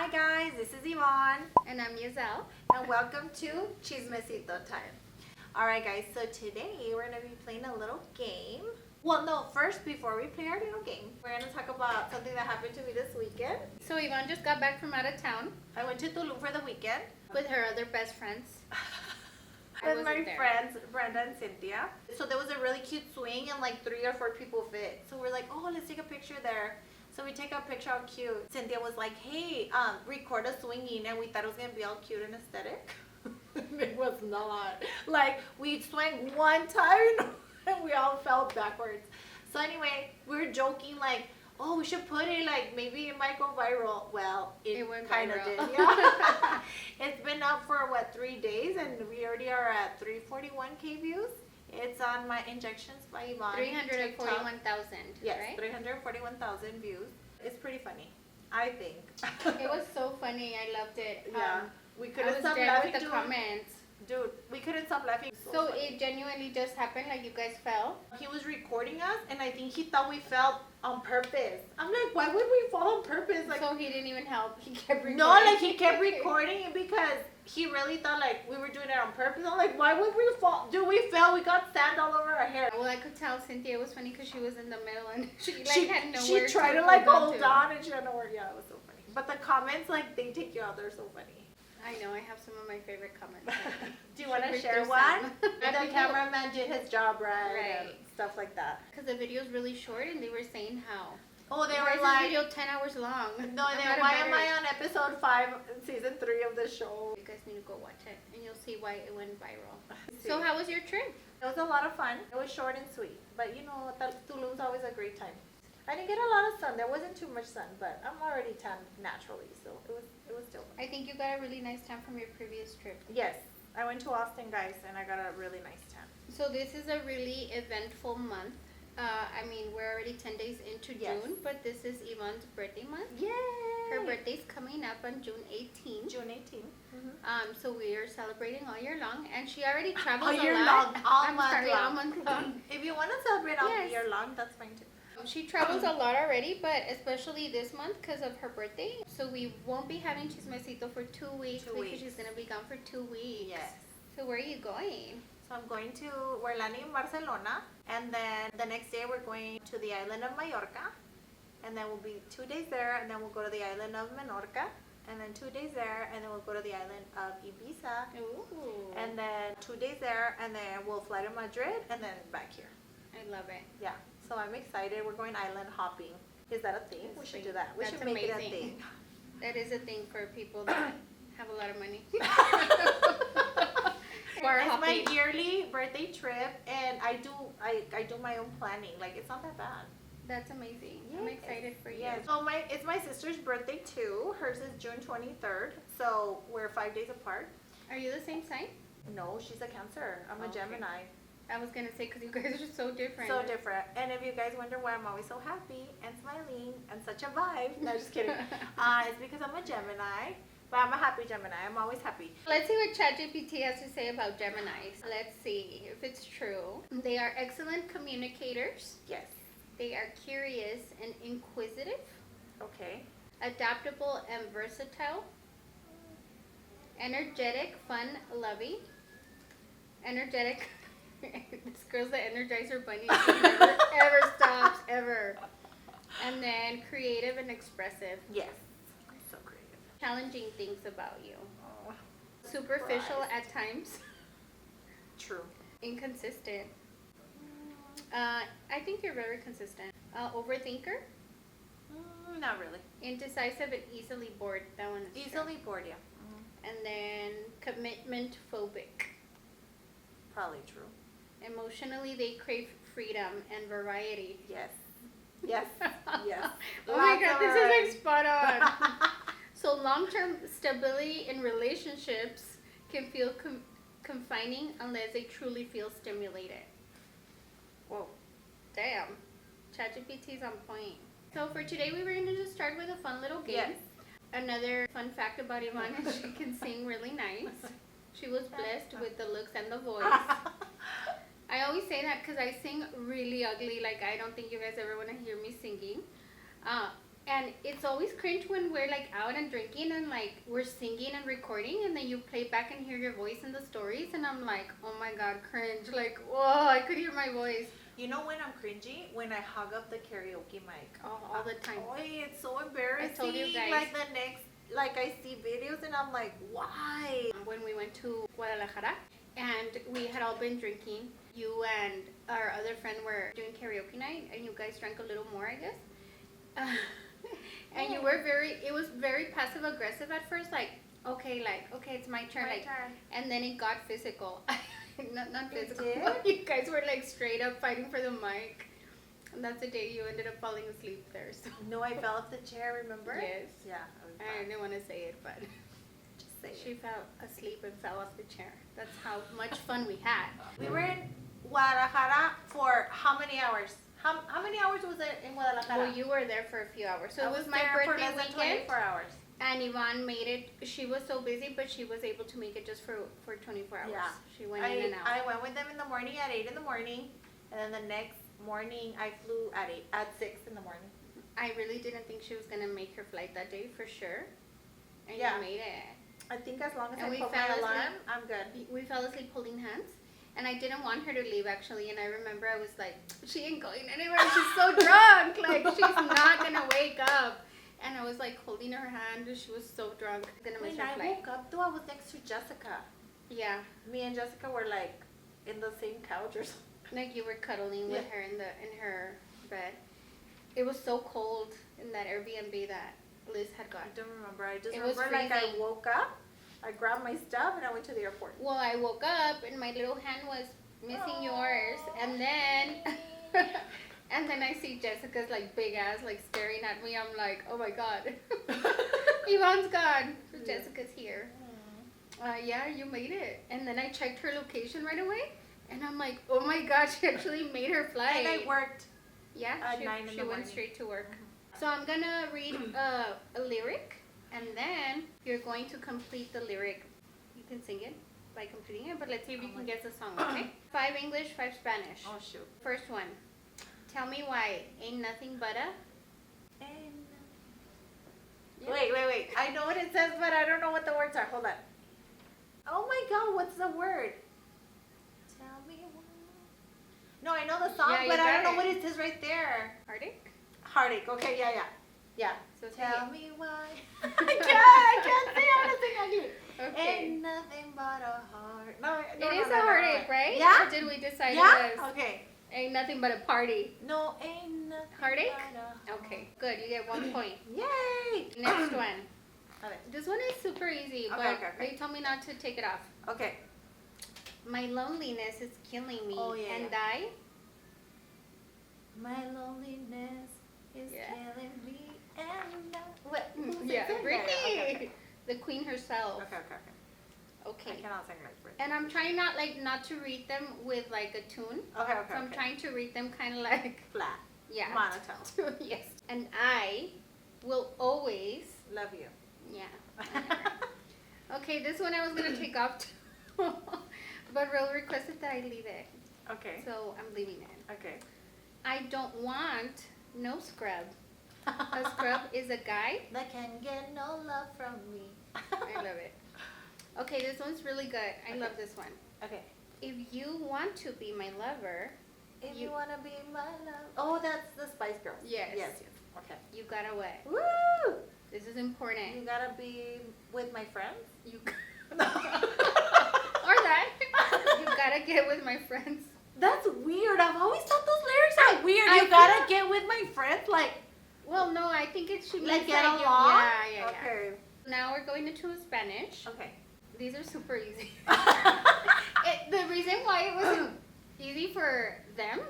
Hi guys, this is Yvonne. And I'm Giselle. And welcome to Chismecito Time. Alright guys, so today we're going to be playing a little game. Well, no, first, before we play our little game, we're going to talk about something that happened to me this weekend. So Yvonne just got back from out of town I went to Tulum for the weekend. with her other best friends. With my friends, Brenda and Cynthia. So there was a really cute swing and like 3 or 4 people fit. So we're like, oh, let's take a picture there. So we take a picture all cute. Cynthia was like, hey, record us swinging. And we thought it was going to be all cute and aesthetic. It was not. Like, we swung one time and we all fell backwards. So anyway, we were joking like, oh, we should put it like, maybe it might go viral. Well, it kind of did. Yeah. It's been up for, 3 days, and we already are at 341K views. It's on my Injections by Yvonne. 341,000. Yes, right? 341,000 views. It's pretty funny, I think. It was so funny. I loved it. Yeah. We I couldn't was stop dead laughing. with the comments. Dude, we couldn't stop laughing. So funny. it genuinely just happened, like you guys fell? He was recording us, and I think he thought we fell on purpose. I'm like, why would we fall on purpose? Like, So he didn't even help. He kept recording. no, like he kept recording it because he really thought like we were doing it on purpose. I'm like, why would we fall? Dude, we fell. We got sand all over our hair. Well, I could tell Cynthia, it was funny because she was in the middle and she had nowhere she tried to like hold to. on, and she had nowhere. Yeah, it was so funny. But the comments, like, they take you out. They're so funny. I know, I have some of my favorite comments. Do you want to Should we share do one? some? The cameraman did his job right. And stuff like that. Because the video is really short and they were saying how. Oh, they Why were is like, this video 10 hours long? no, why am I on episode 5, season 3 of the show? You guys need to go watch it and you'll see why it went viral. So how was your trip? It was a lot of fun. It was short and sweet. But you know, Tulum's always a great time. I didn't get a lot of sun. There wasn't too much sun, but I'm already tan naturally, so it was still fun. I think you got a really nice tan from your previous trip. Yes, I went to Austin, guys, and I got a really nice tan. So this is a really eventful month. I mean, we're already 10 days into June, but this is Yvonne's birthday month. Yay! Her birthday's coming up on June 18th. June 18th. So we are celebrating all year long, and she already travels All year a lot. long, all all month month long. If you want to celebrate all Yes. year long, that's fine too. She travels a lot already, but especially this month because of her birthday. So we won't be having Chismecito for 2 weeks because she's going to be gone for 2 weeks. Yes. So where are you going? So we're landing in Barcelona, and then the next day we're going to the island of Mallorca, and then we'll be 2 days there, and then we'll go to the island of Menorca, and then 2 days there, and then we'll go to the island of Ibiza, Ooh. and then 2 days there, and then we'll fly to Madrid, and then back here. I love it. Yeah, so I'm excited. We're going island hopping. Is that a thing? We should do that. We That's should make amazing. it a thing. That is a thing for people that have a lot of money. Or It's hopping. my yearly birthday trip, and I do my own planning. Like, it's not that bad. That's amazing. I'm excited for you. Yes. So it's my sister's birthday too. Hers is June 23rd. So we're 5 days apart. Are you the same sign? No, she's a Cancer. I'm a Okay. Gemini. I was going to say because you guys are so different. So different. And if you guys wonder why I'm always so happy and smiling and such a vibe, no, just kidding. It's because I'm a Gemini. But I'm a happy Gemini. I'm always happy. Let's see what ChatGPT has to say about Geminis. Let's see if it's true. They are excellent communicators. Yes. They are curious and inquisitive, Okay. adaptable and versatile, energetic, fun, loving, energetic. This girl's the Energizer Bunny. She never ever stops, ever. And then creative and expressive. Yes. I'm so creative. Challenging things about you. Oh, Superficial surprised. at times. True. Inconsistent. I think you're very consistent. Overthinker. Not really. Indecisive and easily bored. That one is Easily bored, yeah. true. And then commitment phobic. Probably true. Emotionally, they crave freedom and variety. Yes. Yes. Yes. Oh my Lots god, of this variety. is like spot on. So long-term stability in relationships can feel confining unless they truly feel stimulated. Whoa. Damn. ChatGPT's on point. So for today, we were going to just start with a fun little game. Yes. Another fun fact about Yvonne is she can sing really nice. She was blessed with the looks and the voice. I always say that because I sing really ugly. Like, I don't think you guys ever want to hear me singing. And it's always cringe when we're like out and drinking and like we're singing and recording and then you play back and hear your voice in the stories and I'm like, oh my god, cringe. Like, whoa, I could hear my voice. You know when I'm cringy? When I hug up the karaoke mic. Oh, all the time. Oh, it's so embarrassing. I told you guys. Like the next, like I see videos and I'm like, why? When we went to Guadalajara and we had all been drinking, you and our other friend were doing karaoke night and you guys drank a little more, I guess. And you were it was very passive aggressive at first, like, okay, it's my turn. And then it got physical. not physical. You guys were like straight up fighting for the mic. And that's the day you ended up falling asleep there. So. No, I fell off the chair, remember? Yes. Yeah. I didn't want to say it, but Just say she fell asleep and fell off the chair. That's how much fun we had. We were in Guadalajara for how many hours? How many hours was it in Guadalajara? Well, you were there for a few hours. So I it was my there for birthday less than weekend. 24 hours. And Yvonne made it. She was so busy, but she was able to make it just for 24 hours. Yeah. She went in and out. I went with them in the morning at 8 in the morning, and then the next morning I flew at 6 in the morning. I really didn't think she was gonna make her flight that day for sure. And Yeah. you made it. I think as long as And I we put fell my asleep. alarm, I'm good. We fell asleep holding hands. And I didn't want her to leave actually. And I remember I was like, she ain't going anywhere. She's so drunk. Like, she's not gonna wake up. And I was like holding her hand. She was so drunk. Gonna miss When her I flight. woke up, though, I was next to Jessica. Yeah. Me and Jessica were like in the same couch or something. Like you were cuddling with her in her bed. It was so cold in that Airbnb that Liz had got. I don't remember. I just It was remember like I freezing. woke up, I grabbed my stuff, and I went to the airport. Well, I woke up and my little hand was missing yours, and then and then I see Jessica's like big ass like staring at me. I'm like, oh my god, Yvonne's gone. So Jessica's here. Yeah, you made it. And then I checked her location right away, and I'm like, oh my god, she actually made her flight. And I worked. Yeah, at 9 in the she went morning. straight to work. So I'm gonna read a lyric, and then you're going to complete the lyric. You can sing it by completing it, but let's see if you can guess the song, okay? 5 English, 5 Spanish. Oh shoot. First one. Tell me why ain't nothing but a... Yeah. Wait. I know what it says, but I don't know what the words are. Hold on. Oh my god, what's the word? Tell me why. No, I know the song, Yeah, you but I don't got know it. what it says right there. Heartache? Heartache. Okay, yeah. So Tell sing me why. I can't say how to sing on you. it. Okay. Ain't nothing but a heart. No, It is a heartache, right? Yeah? Or did we decide Yeah? it was Okay. ain't nothing but a party? No, ain't nothing Heartache? but a heart. Okay, good. You get 1 point. Yay! Next one. Okay. This one is super easy, but Okay. they told me not to take it off. Okay. My loneliness is killing me, Oh, yeah, and yeah. My loneliness is Yeah. killing me and what? Yeah, Britney. Britney, Okay. the queen herself. Okay. I Okay. cannot sing like Britney. And I'm trying not to read them with like a tune. Okay. So I'm trying to read them kind of like Flat. yeah. Monotone. Yes. And I will always. Love you. Yeah. Okay, this one I was gonna take off too, but Ro requested that I leave it, Okay. so I'm leaving it. Okay. I don't want no scrub. A scrub is a guy. That can get no love from me. I love it. Okay, this one's really good. I love this one. Okay. If you want to be my lover, If You- you wanna be my love. Oh, that's the Spice Girls. Yes. Yes. Okay. you gotta what? Woo! This is You important. gotta be with my friends. You or that. You gotta get with my friends. That's weird. I've always thought those lyrics are weird. I You gotta feel- get with my friends, like Well, no, I think it should like mean get that along. Yeah. Okay. Now we're going into Spanish. Okay. These are super easy. The reason why it wasn't easy for them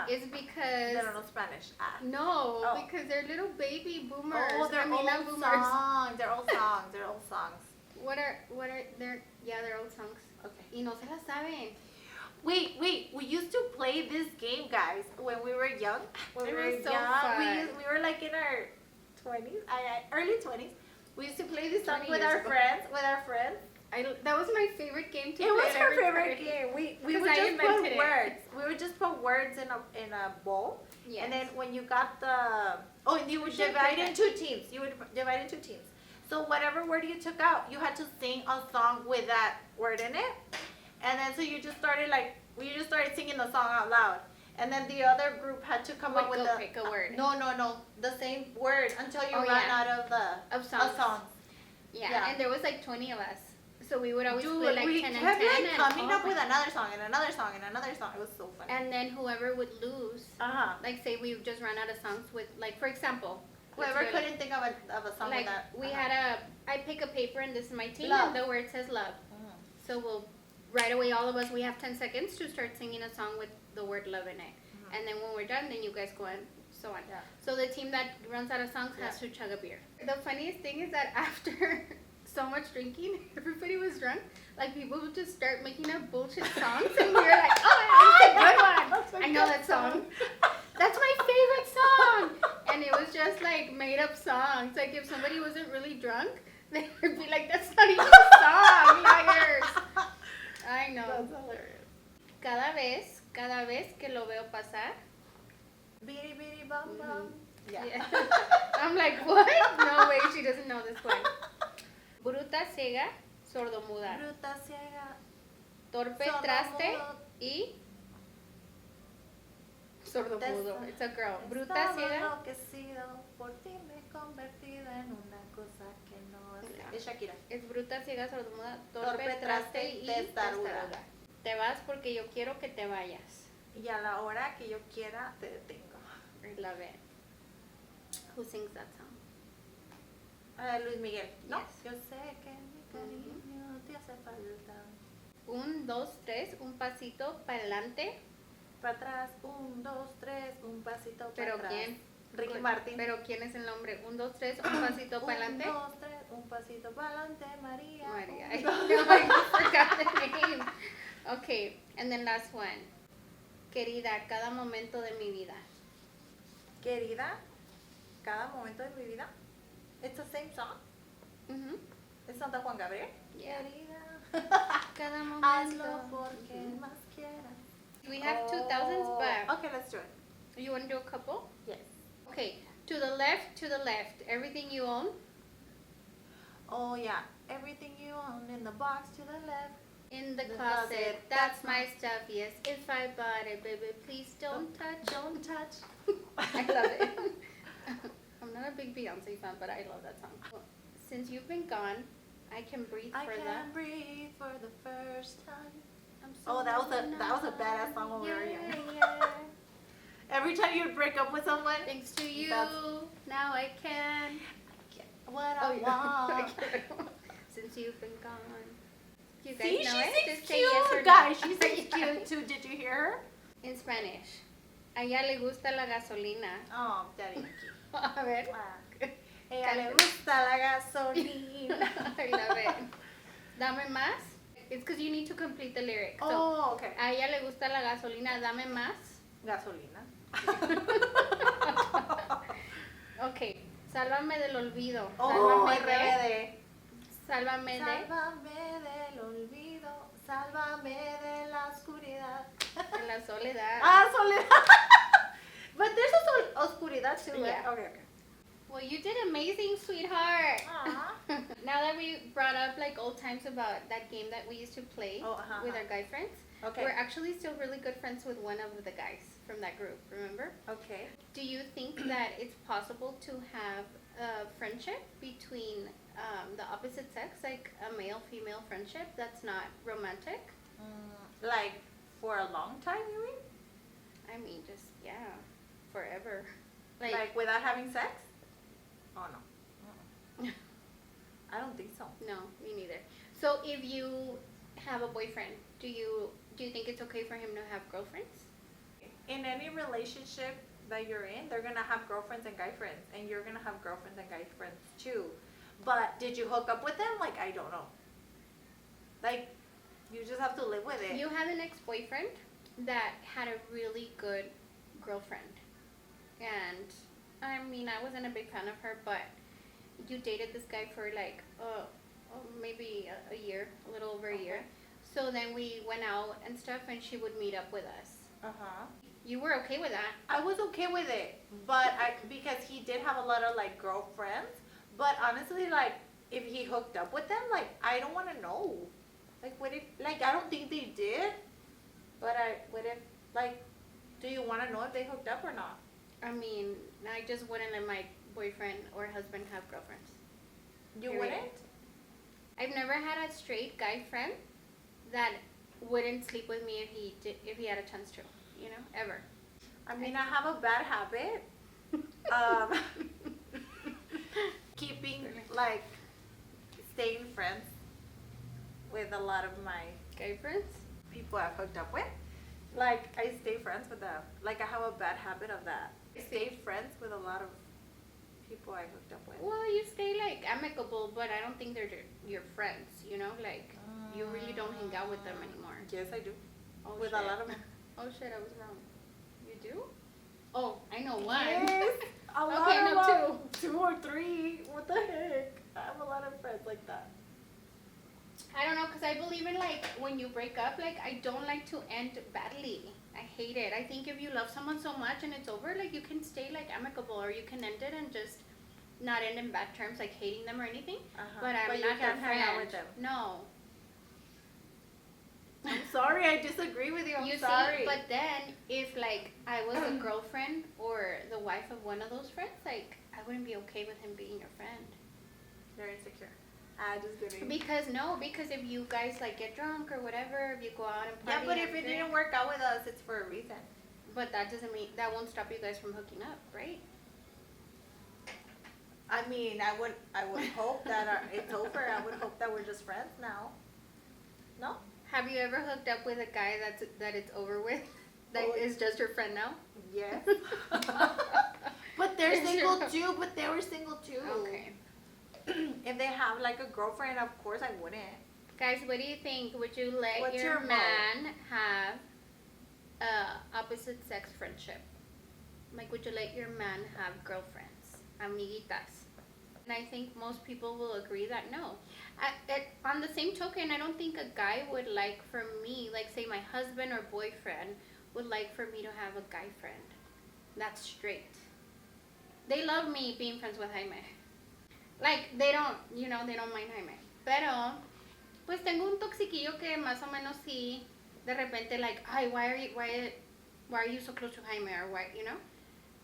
is because They don't know Spanish. no, Oh. because they're little baby boomers. Oh, they're I mean, not old boomers. songs. They're old songs. They're old songs. What are they're they're old songs. Okay. Y no se las saben. Wait. We used to play this game, guys, when we were young. When It we were was so young, fun. we were like in our 20s, early 20s. We used to play this song 20 with years our ago. friends. That was my favorite game to It play. was at her every favorite party. game. We 'Cause would I just put invented it. words. We would just put words in a bowl. Yes. And then when you got the Oh, and you would divide into teams. You would divide into teams. So whatever word you took out, you had to sing a song with that word in it. And then so you just started singing the song out loud. And then the other group had to come up with pick a word. No, the same word until you ran out of songs. Yeah, and there was like 20 of us. So we would always play like 10 and 10. We kept coming up with another song and another song and another song. It was so funny. And then whoever would lose, like say we just ran out of songs with, like for example, whoever couldn't think of a song like with that. We had I pick a paper and this is my team love. and the word says love. So we'll, right away all of us, we have 10 seconds to start singing a song with the word love in it. And then when we're done, then you guys go on, so on. Yeah. So the team that runs out of songs has to chug a beer. The funniest thing is that after so much drinking, everybody was drunk. Like people would just start making up bullshit songs, and we were like, "Oh, that's a good one. I know that song. That's my favorite song." And it was just like made up songs. Like if somebody wasn't really drunk, they would be like, "That's not even a song, liars." I know. That's hilarious. Cada vez que lo veo pasar. Bidi bidi bum bum. Yeah. I'm like, what? No way, she doesn't know this one. Bruta, ciega, sordomuda. Bruta, ciega. Torpe, traste y sordomudo. It's a girl. Bruta, ciega. Enloquecido, por ti me he convertido en una cosa que no es. Es Shakira. Es bruta, ciega, sordomuda, torpe, traste y testaruda. Te vas porque yo quiero que te vayas. Y a la hora que yo quiera te detengo. I love it. Who sings that song? Luis Miguel. No. Yes. Yo sé que mi cariño te hace falta. 1, 2, 3, un pasito para adelante. Para atrás, 1, 2, 3, un pasito para ¿Pero atrás. quién? Ricky Martin. ¿Pero quién es el nombre? 1, 2, 3, un pasito para adelante. 1, 2, 3, un pasito para adelante, María. María. I forgot the name. Okay, and then last one. Querida, cada momento de mi vida. Querida, cada momento de mi vida. It's the same song. It's not the Juan Gabriel. Yeah. Querida, cada momento. hazlo porque más quieras. We have 2000s back. Okay, let's do it. You want to do a couple? Yes. Okay, to the left. Everything you own. Oh yeah, everything you own in the box to the left. In the closet, that's my stuff, yes. If I bought it, baby, please don't touch. Don't touch. I love it. I'm not a big Beyonce fan, but I love that song. Since you've been gone, I can breathe I can breathe for the first time. I'm so that was a badass song when we were young. Yeah. Every time you would break up with someone, Thanks to you, now I can. What I want. Since you've been gone. You guys See, know she it? sings Just say cute, yes or guys. no. She sings cute too. Did you hear her? In Spanish. A ella le gusta la gasolina. Oh, daddy. A ver. Ella le gusta la gasolina. I love it. Dame más. It's because you need to complete the lyric. So, Oh, okay. a ella le gusta la gasolina. Dame más. Gasolina. Okay. Sálvame del olvido. Oh, Sálvame de. RBD. Sálvame de. Sálvame del olvido. Sálvame de la oscuridad. De la soledad. Soledad. But there's also oscuridad too, right? Yeah. Okay. Well, you did amazing, sweetheart. Aww. Now that we brought up like old times about that game that we used to play with our guy friends, Okay. we're actually still really good friends with one of the guys from that group, remember? Okay. Do you think that it's possible to have a friendship between the opposite sex, like a male-female friendship that's not romantic? Like for a long time, you mean? I mean, just, yeah, forever. Like without having sex? Oh no. I don't think so. No, me neither. So if you have a boyfriend, do you think it's okay for him to have girlfriends? In any relationship that you're in, they're gonna have girlfriends and guy friends, and you're gonna have girlfriends and guy friends too. But did you hook up with them? Like, I don't know. Like, you just have to live with it. You had an ex-boyfriend that had a really good girlfriend, and I mean, I wasn't a big fan of her, but you dated this guy for like maybe a year, a little over a year. So then we went out and stuff, and she would meet up with us. You were okay with that. I was okay with it, but because he did have a lot of like girlfriends. But honestly, like if he hooked up with them, like I don't want to know. Like what if? Like I don't think they did. But what if? Like, do you want to know if they hooked up or not? I mean, I just wouldn't let my boyfriend or husband have girlfriends. You Period. wouldn't? I've never had a straight guy friend that wouldn't sleep with me if he had a chance to. You know, ever. I mean, I have a bad habit. Keeping like staying friends with a lot of my Guy friends? people I've hooked up with. Like I stay friends with them. Like I have a bad habit of that. I stay friends with a lot of people I hooked up with. Well, you stay like amicable, but I don't think they're your friends. You know, like you really don't hang out with them anymore. Yes, I do. Oh, With shit. a lot of them. Oh shit, I was wrong. You do? Oh, I know one. Yes, a lot Okay, of no, them. 2 or 3. What the heck? I have a lot of friends like that. I don't know, because I believe in like when you break up, like I don't like to end badly. I hate it. I think if you love someone so much and it's over, like you can stay like amicable, or you can end it and just not end in bad terms, like hating them or anything. But I'm you not can't their hang out friend. with them. No. I'm sorry, I disagree with you. I'm You sorry. see, but then if like I was a girlfriend or the wife of one of those friends, like I wouldn't be okay with him being your friend. They're insecure. I just kidding. Because if you guys like get drunk or whatever, if you go out and Yeah, party. but if it didn't work out with us, it's for a reason. But that doesn't mean that won't stop you guys from hooking up, right? I mean, I would hope that it's over. I would hope that we're just friends now. No? Have you ever hooked up with a guy that it's over with? That Oh. is just your friend now? Yes. But they're single too. But they were single too. Okay. If they have like a girlfriend, of course I wouldn't. Guys, what do you think? Would you let What's your your vote? man have opposite sex friendship? Like, would you let your man have girlfriends, amiguitas? And I think most people will agree that no. On the same token, I don't think a guy would like for me, like say my husband or boyfriend, would like for me to have a guy friend. That's straight. They love me being friends with Jaime. Like, they don't mind Jaime. Pero, pues tengo un toxiquillo que más o menos sí, de repente like, ay, why are you so close to Jaime, or why, you know?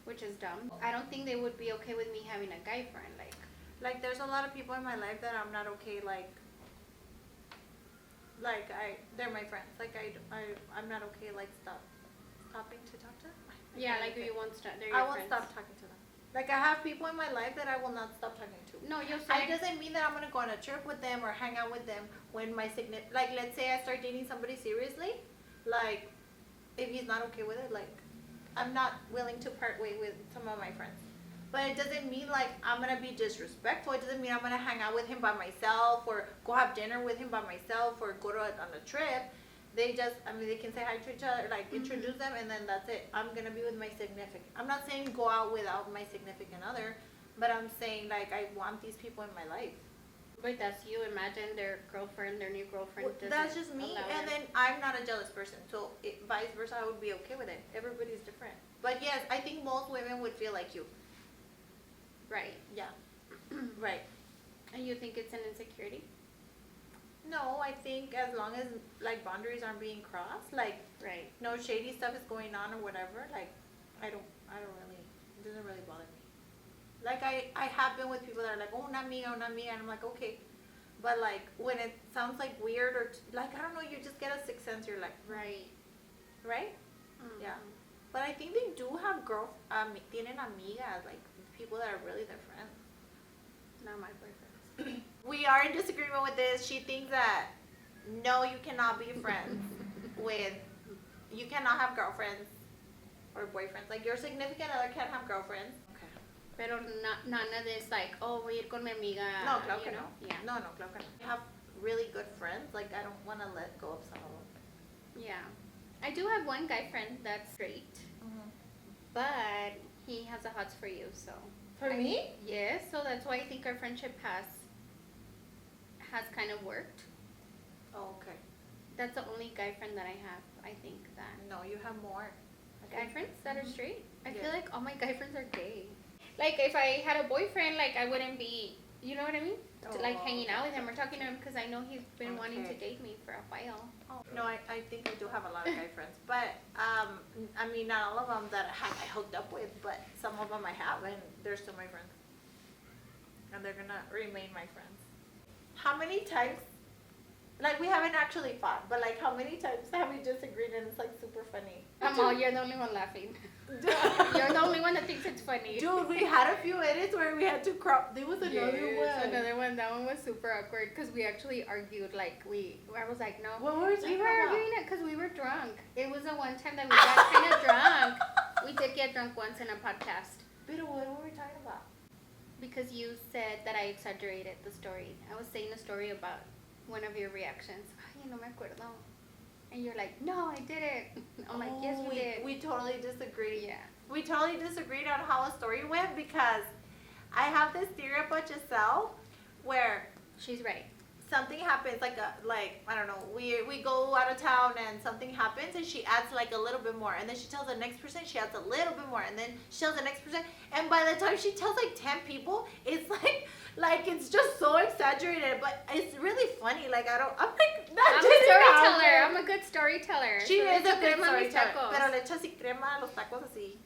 Which is dumb. I don't think they would be okay with me having a guy friend, Like there's a lot of people in my life that I'm not okay, they're my friends. Like I'm not okay, like stopping to talk to them. yeah, like you won't stop, they're I your won't friends. stop talking to them. Like I have people in my life that I will not stop talking to. No, you'll It say, doesn't mean that I'm gonna go on a trip with them or hang out with them when my like let's say I start dating somebody seriously, like if he's not okay with it, like I'm not willing to part way with some of my friends. But it doesn't mean like I'm gonna be disrespectful. It doesn't mean I'm gonna hang out with him by myself or go have dinner with him by myself or go on a trip. They can say hi to each other, like introduce them, and then that's it. I'm gonna be with my significant. I'm not saying go out without my significant other, but I'm saying like I want these people in my life. but that's you. Imagine their new girlfriend. Well, that's just me, allow and it. then I'm not a jealous person, so vice versa, I would be okay with it. Everybody's different. But yes, I think most women would feel like you. Right. Yeah. Right. And you think it's an insecurity? No, I think as long as like boundaries aren't being crossed, like Right. no shady stuff is going on or whatever, like I don't really, it doesn't really bother me. Like I have been with people that are like, oh, not me, and I'm like, okay. But like when it sounds like weird or like, I don't know, you just get a sixth sense, you're like, Right. right? Mhm. Yeah. But I think they do have tienen amigas, like people that are really their friends. Not my boyfriends. We are in disagreement with this. She thinks that no, you cannot be friends you cannot have girlfriends or boyfriends. Like your significant other can't have girlfriends. Okay. Pero none of this like, oh, voy a ir con mi amiga. No, claro you que no. know? Yeah. No, claro que no. I have really good friends. Like I don't want to let go of some of them. Yeah. I do have one guy friend that's straight, but he has a hots for you, so. For me? Yes, so that's why I think our friendship has kind of worked. Oh, okay. That's the only guy friend that I have. I think that. No, you have more. I Guy friends that are straight. I Yeah. feel like all my guy friends are gay. Like if I had a boyfriend, like I wouldn't be, you know what I mean? Like hanging out with him or talking to him because I know he's been wanting to date me for a while. Oh, no, I think I do have a lot of guy friends, but I mean not all of them that I hooked up with, but some of them I have, and they're still my friends, and they're gonna remain my friends. How many times? Like, we haven't actually fought, but like, how many times have we disagreed and it's like super funny? You're the only one laughing. You're the only one that thinks it's funny. Dude, we had a few edits where we had to crop. There was another one. Another one. That one was super awkward because we actually argued. Like I was like, no. What were we talking about? arguing it because we were drunk. It was the one time that we got kind of drunk. We did get drunk once in a podcast. But what were we talking about? Because you said that I exaggerated the story. I was saying a story about one of your reactions. Ay, no me acuerdo. And you're like, no, I didn't. I'm like, yes, you did. We totally disagreed. Yeah. We totally disagreed on how a story went because I have this theory about Giselle where She's right. something happens, like I don't know, we go out of town and something happens and she adds like a little bit more, and then she tells the next person, she adds a little bit more, and then she tells the next person, and by the time she tells like 10 people, it's like it's just so exaggerated, but it's really funny. Like I'm like, I'm a storyteller. I'm a good storyteller. She is a good crema a mis storyteller, tacos. pero le echa así crema a los tacos así.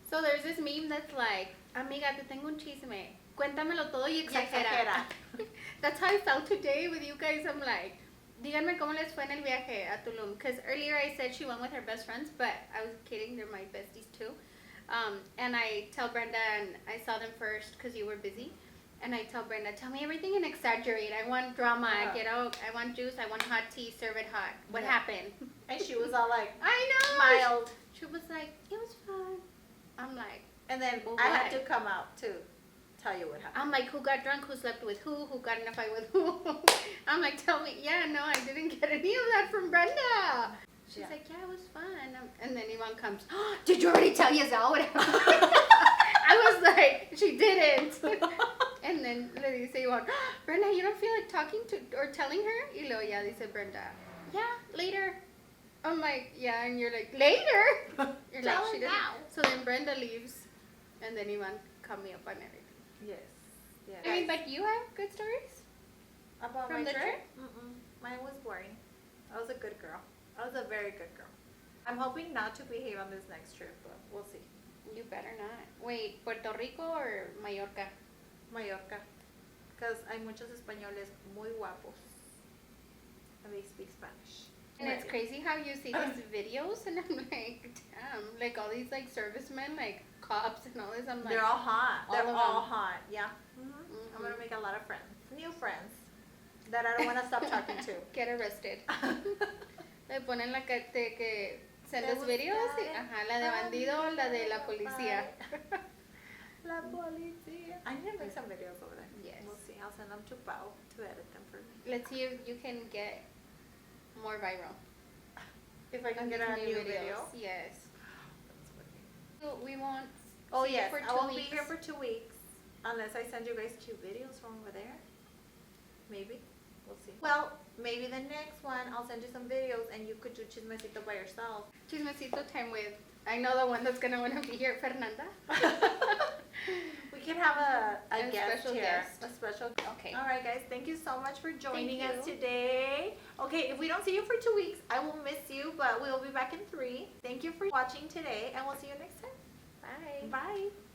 So there's this meme that's like, amiga, te tengo un chisme. Cuéntamelo todo y exagera. That's how I felt today with you guys. I'm like, díganme cómo les fue en el viaje a Tulum. Because earlier I said she went with her best friends, but I was kidding. They're my besties too. And I tell Brenda, and I saw them first because you were busy. And I tell Brenda, tell me everything and exaggerate. I want drama. I want juice. I want hot tea. Serve it hot. What happened? And she was all like, I know. mild. She was like, it was fun. I'm like, And then Well, I had what? to come out to tell you what happened. I'm like, who got drunk? Who slept with who got in a fight with who? I'm like, tell me. Yeah, no, I didn't get any of that from Brenda. She's like, yeah, it was fun. And then Yvonne comes, oh, did you already tell Giselle what happened? I was like, she didn't. And then le dice Yvonne, oh, Brenda, you don't feel like talking to or telling her? Y luego ya dice Brenda, yeah, later. I'm like, yeah, and you're like, later? You're like, she didn't. So then Brenda leaves, and then Yvonne caught me up on everything. Yes. Yes. I mean, but you have good stories? About From my the trip? Mm-mm. Mine was boring. I was a good girl. I was a very good girl. I'm hoping not to behave on this next trip, but we'll see. You better not. Wait, Puerto Rico or Mallorca? Mallorca. Because hay muchos españoles muy guapos. And they speak Spanish. And it's crazy how you see these videos, and I'm like, damn, like all these like servicemen, like cops and all this. I'm like, They're all hot. all They're of all them. hot. Yeah. I'm gonna make a lot of friends, new friends, that I don't want to stop talking to. Get arrested. Le ponen la que send us Te videos. buscaré. Ajá, la de bandido, la de la policía. La policía. I need to make some videos over there. Yes. We'll see. I'll send them to Pao to edit them for me. Let's see if you can get more viral. If I can on get these a new video. Yes. That's funny. So we won't. Oh see you yes, for I 2 won't be weeks. here for 2 weeks unless I send you guys cute videos from over there. Maybe. We'll see. Well, maybe the next one I'll send you some videos and you could do Chismecito by yourself. Chismecito time with. I know the one that's gonna want to be here, Fernanda. We can have a guest special here. guest. A special. Okay. All right, guys. Thank you so much for joining Thank us you. today. Okay, if we don't see you for 2 weeks, I will miss you, but we'll be back in 3. Thank you for watching today, and we'll see you next time. Bye. Bye.